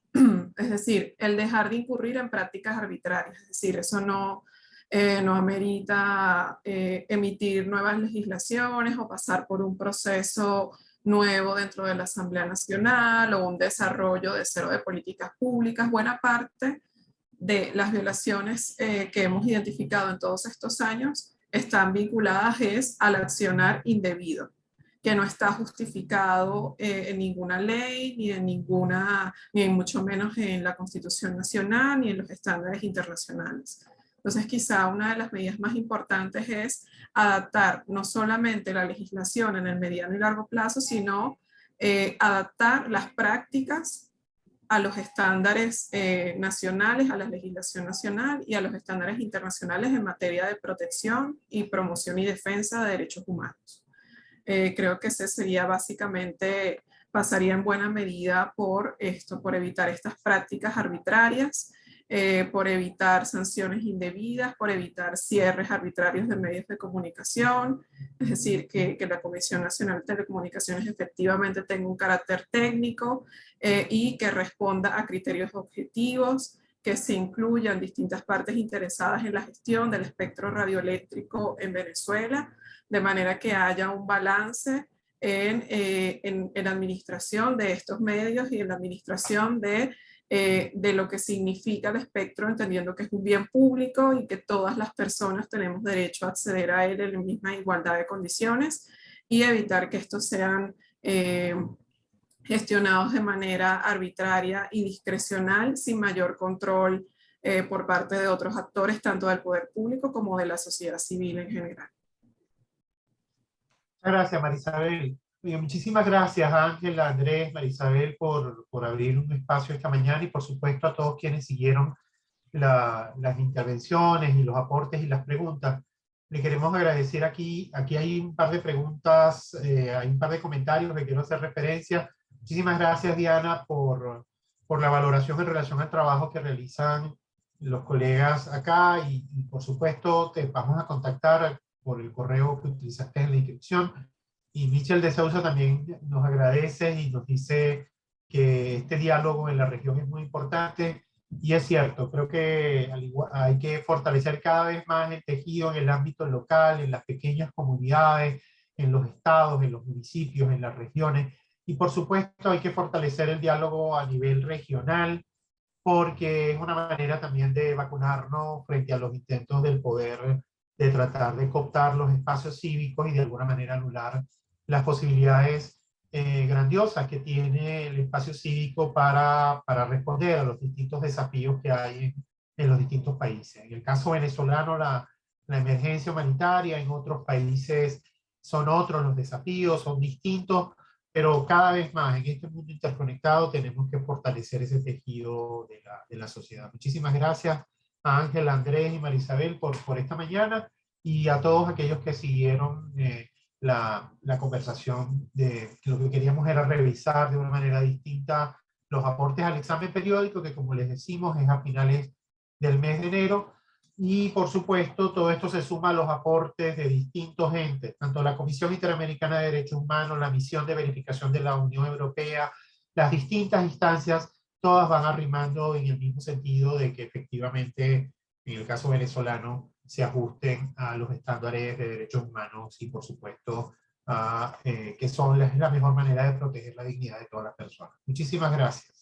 es decir, el dejar de incurrir en prácticas arbitrarias. Es decir, eso no amerita emitir nuevas legislaciones o pasar por un proceso nuevo dentro de la Asamblea Nacional o un desarrollo de cero de políticas públicas. Buena parte de las violaciones que hemos identificado en todos estos años están vinculadas al accionar indebido, que no está justificado en ninguna ley, ni mucho menos en la Constitución Nacional, ni en los estándares internacionales. Entonces, quizá una de las medidas más importantes es adaptar no solamente la legislación en el mediano y largo plazo, sino adaptar las prácticas a los estándares nacionales, a la legislación nacional y a los estándares internacionales en materia de protección y promoción y defensa de derechos humanos. Creo que ese sería básicamente, pasaría en buena medida por esto, por evitar estas prácticas arbitrarias, por evitar sanciones indebidas, por evitar cierres arbitrarios de medios de comunicación, es decir, que la Comisión Nacional de Telecomunicaciones efectivamente tenga un carácter técnico y que responda a criterios objetivos, que se incluyan distintas partes interesadas en la gestión del espectro radioeléctrico en Venezuela, de manera que haya un balance en la administración de estos medios y en la administración de lo que significa el espectro, entendiendo que es un bien público y que todas las personas tenemos derecho a acceder a él en la misma igualdad de condiciones, y evitar que estos sean gestionados de manera arbitraria y discrecional, sin mayor control por parte de otros actores, tanto del poder público como de la sociedad civil en general. Gracias, Marisabel. Oye, muchísimas gracias, Ángela, Andrés, Marisabel, por abrir un espacio esta mañana y por supuesto a todos quienes siguieron las intervenciones y los aportes y las preguntas. Le queremos agradecer aquí hay un par de preguntas, hay un par de comentarios que quiero hacer referencia. Muchísimas gracias, Diana, por la valoración en relación al trabajo que realizan los colegas acá y por supuesto te vamos a contactar por el correo que utilizaste en la inscripción. Y Michel de Sousa también nos agradece y nos dice que este diálogo en la región es muy importante. Y es cierto, creo que hay que fortalecer cada vez más el tejido en el ámbito local, en las pequeñas comunidades, en los estados, en los municipios, en las regiones. Y por supuesto hay que fortalecer el diálogo a nivel regional, porque es una manera también de vacunarnos frente a los intentos del poder de tratar de cooptar los espacios cívicos y de alguna manera anular las posibilidades grandiosas que tiene el espacio cívico para responder a los distintos desafíos que hay en los distintos países. En el caso venezolano, la emergencia humanitaria, en otros países son otros los desafíos, son distintos, pero cada vez más en este mundo interconectado tenemos que fortalecer ese tejido de la sociedad. Muchísimas gracias a Ángela, Andrés y Marisabel por esta mañana y a todos aquellos que siguieron la conversación. Lo que queríamos era revisar de una manera distinta los aportes al examen periódico, que como les decimos es a finales del mes de enero, y por supuesto todo esto se suma a los aportes de distintos entes, tanto la Comisión Interamericana de Derechos Humanos, la Misión de Verificación de la Unión Europea, las distintas instancias, todas van arrimando en el mismo sentido de que efectivamente, en el caso venezolano, se ajusten a los estándares de derechos humanos y por supuesto que son la mejor manera de proteger la dignidad de todas las personas. Muchísimas gracias.